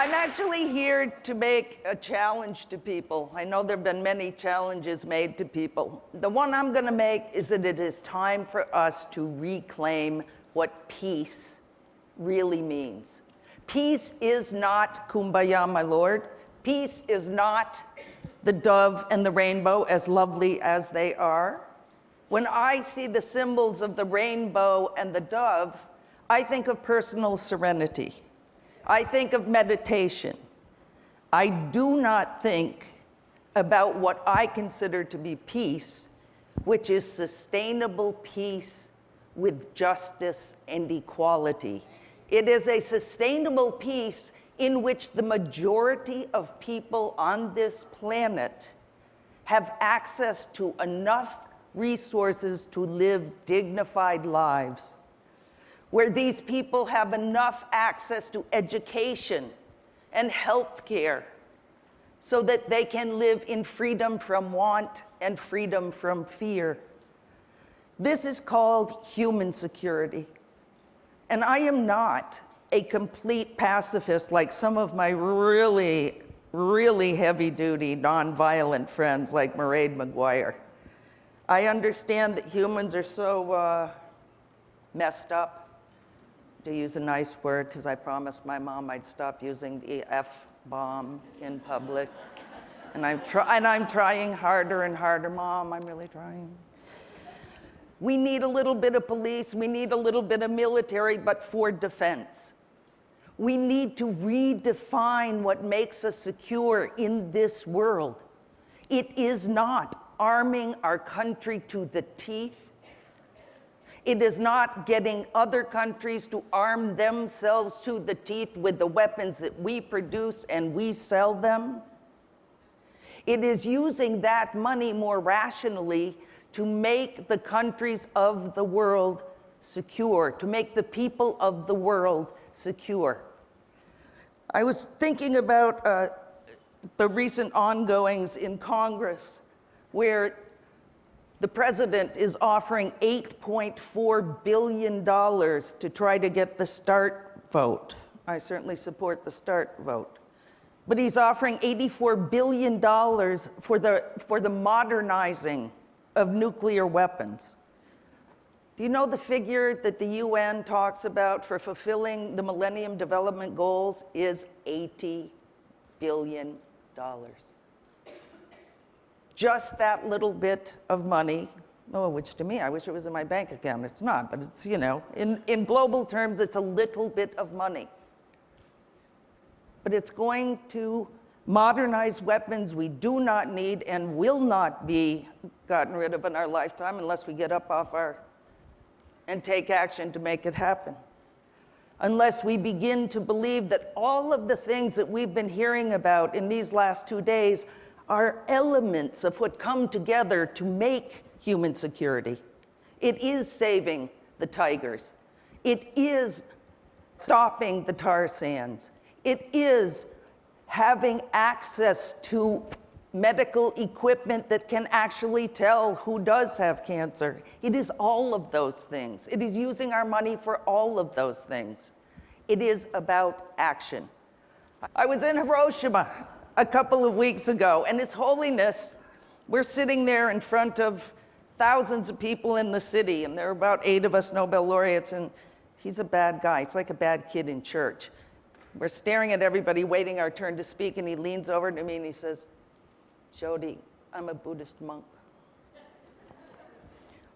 I'm actually here to make a challenge to people. I know there have been many challenges made to people. The one I'm going to make is that it is time for us to reclaim what peace really means. Peace is not kumbaya, my Lord. Peace is not the dove and the rainbow, as lovely as they are. When I see the symbols of the rainbow and the dove, I think of personal serenity. I think of meditation. I do not think about what I consider to be peace, which is sustainable peace with justice and equality. It is a sustainable peace in which the majority of people on this planet have access to enough resources to live dignified lives, where these people have enough access to education and health care so that they can live in freedom from want and freedom from fear. This is called human security. And I am not a complete pacifist like some of my really, really heavy-duty, nonviolent friends like Mairead Maguire. I understand that humans are so messed up, to use a nice word, because I promised my mom I'd stop using the F-bomb in public. And I'm trying harder and harder. Mom, I'm really trying. We need a little bit of police, we need a little bit of military, but for defense. We need to redefine what makes us secure in this world. It is not arming our country to the teeth. It is not getting other countries to arm themselves to the teeth with the weapons that we produce and we sell them. It is using that money more rationally to make the countries of the world secure, to make the people of the world secure. I was thinking about the recent ongoings in Congress, where the president is offering $8.4 billion to try to get the START vote. I certainly support the START vote. But he's offering $84 billion for the modernizing of nuclear weapons. Do you know the figure that the UN talks about for fulfilling the Millennium Development Goals is $80 billion? Just that little bit of money, oh, which to me, I wish it was in my bank account. It's not, but it's, you know, in global terms, it's a little bit of money. But it's going to modernize weapons we do not need and will not be gotten rid of in our lifetime unless we get up off and take action to make it happen. Unless we begin to believe that all of the things that we've been hearing about in these last 2 days are elements of what come together to make human security. It is saving the tigers. It is stopping the tar sands. It is having access to medical equipment that can actually tell who does have cancer. It is all of those things. It is using our money for all of those things. It is about action. I was in Hiroshima a couple of weeks ago, and His Holiness, we're sitting there in front of thousands of people in the city, and there are about 8 of us Nobel laureates, and he's a bad guy. It's like a bad kid in church. We're staring at everybody, waiting our turn to speak, and he leans over to me and he says, "Jody, I'm a Buddhist monk."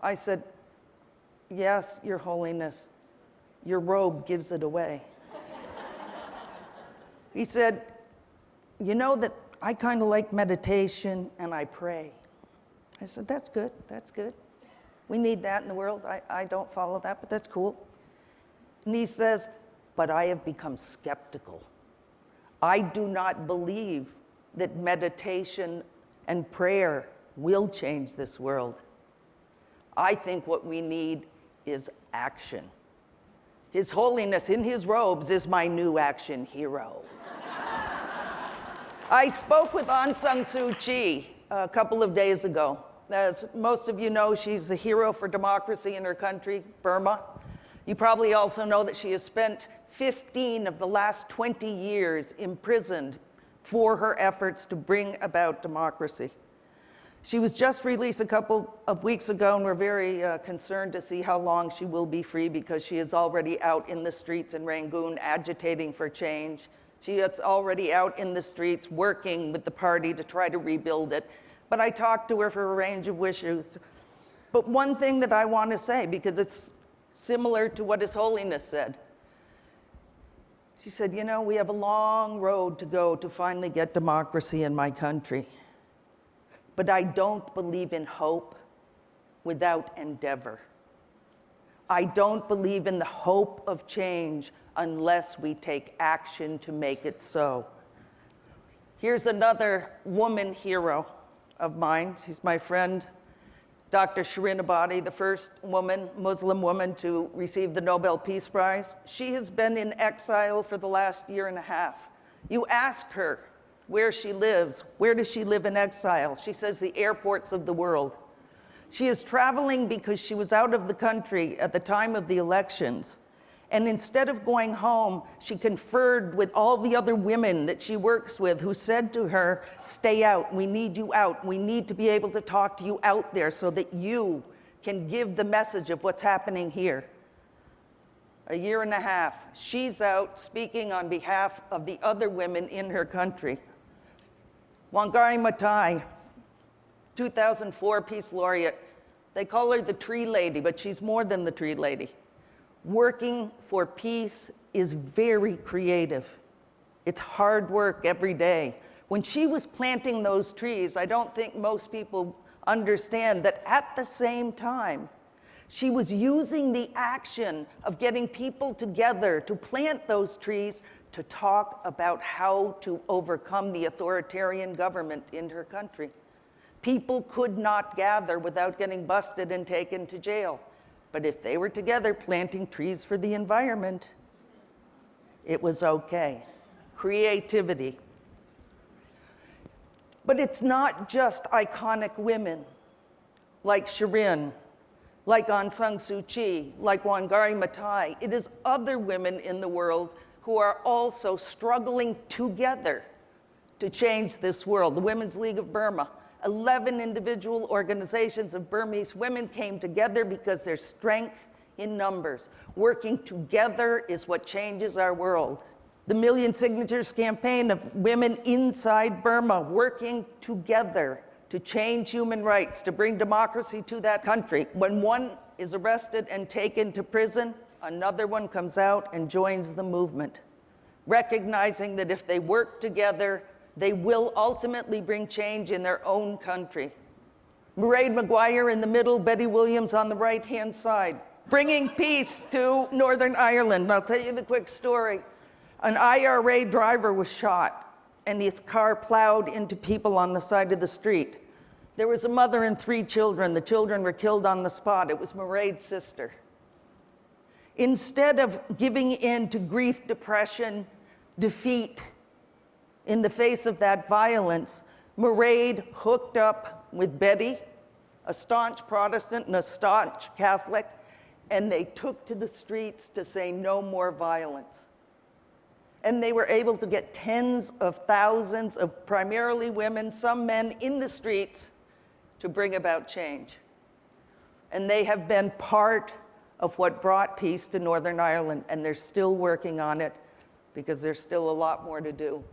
I said, "Yes, Your Holiness, your robe gives it away." He said, "You know that I kind of like meditation and I pray." I said, "That's good, that's good. We need that in the world. I don't follow that, but that's cool." And he says, "But I have become skeptical. I do not believe that meditation and prayer will change this world. I think what we need is action. His Holiness in his robes is my new action hero." I spoke with Aung San Suu Kyi a couple of days ago. As most of you know, she's a hero for democracy in her country, Burma. You probably also know that she has spent 15 of the last 20 years imprisoned for her efforts to bring about democracy. She was just released a couple of weeks ago, and we're very concerned to see how long she will be free, because she is already out in the streets in Rangoon agitating for change. She is already out in the streets working with the party to try to rebuild it. But I talked to her for a range of issues. But one thing that I want to say, because it's similar to what His Holiness said, she said, you know, we have a long road to go to finally get democracy in my country. But I don't believe in hope without endeavor. I don't believe in the hope of change unless we take action to make it so. Here's another woman hero of mine. She's my friend, Dr. Shirin Ebadi, the first woman, Muslim woman, to receive the Nobel Peace Prize. She has been in exile for the last year and a half. You ask her where she lives. Where does she live in exile? She says the airports of the world. She is traveling because she was out of the country at the time of the elections. And instead of going home, she conferred with all the other women that she works with, who said to her, stay out, we need you out. We need to be able to talk to you out there so that you can give the message of what's happening here. A year and a half, she's out speaking on behalf of the other women in her country. Wangari Maathai, 2004 Peace Laureate. They call her the Tree Lady, but she's more than the Tree Lady. Working for peace is very creative. It's hard work every day. When she was planting those trees, I don't think most people understand that at the same time, she was using the action of getting people together to plant those trees to talk about how to overcome the authoritarian government in her country. People could not gather without getting busted and taken to jail. But if they were together planting trees for the environment, it was okay. Creativity. But it's not just iconic women like Shirin, like Aung San Suu Kyi, like Wangari Maathai. It is other women in the world who are also struggling together to change this world. The Women's League of Burma, 11 individual organizations of Burmese women came together because there's strength in numbers. Working together is what changes our world. The Million Signatures campaign of women inside Burma working together to change human rights, to bring democracy to that country. When one is arrested and taken to prison, another one comes out and joins the movement, recognizing that if they work together, they will ultimately bring change in their own country. Mairead Maguire in the middle, Betty Williams on the right-hand side, bringing peace to Northern Ireland. And I'll tell you the quick story. An IRA driver was shot, and his car plowed into people on the side of the street. There was a mother and 3 children. The children were killed on the spot. It was Mairead's sister. Instead of giving in to grief, depression, defeat, in the face of that violence, Mairead hooked up with Betty, a staunch Protestant and a staunch Catholic, and they took to the streets to say no more violence. And they were able to get tens of thousands of primarily women, some men, in the streets to bring about change. And they have been part of what brought peace to Northern Ireland, and they're still working on it because there's still a lot more to do.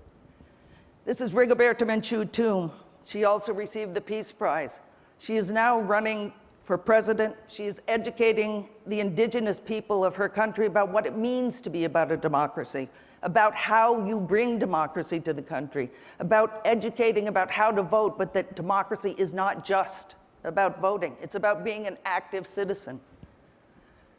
This is Rigoberta Menchú. She also received the Peace Prize. She is now running for president. She is educating the indigenous people of her country about what it means to be about a democracy, about how you bring democracy to the country, about educating about how to vote, but that democracy is not just about voting. It's about being an active citizen.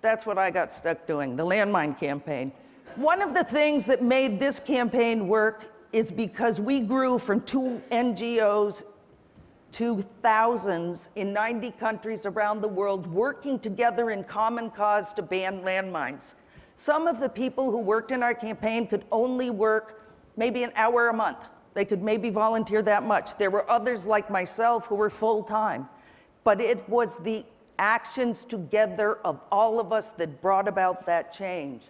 That's what I got stuck doing, the landmine campaign. One of the things that made this campaign work is because we grew from 2 NGOs to thousands in 90 countries around the world working together in common cause to ban landmines. Some of the people who worked in our campaign could only work maybe an hour a month. They could maybe volunteer that much. There were others like myself who were full-time. But it was the actions together of all of us that brought about that change.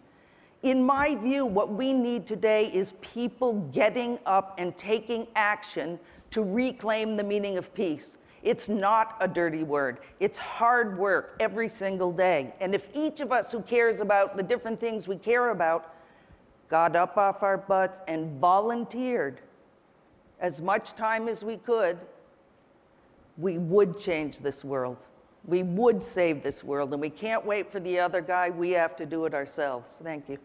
In my view, what we need today is people getting up and taking action to reclaim the meaning of peace. It's not a dirty word. It's hard work every single day. And if each of us who cares about the different things we care about got up off our butts and volunteered as much time as we could, we would change this world. We would save this world. And we can't wait for the other guy. We have to do it ourselves. Thank you.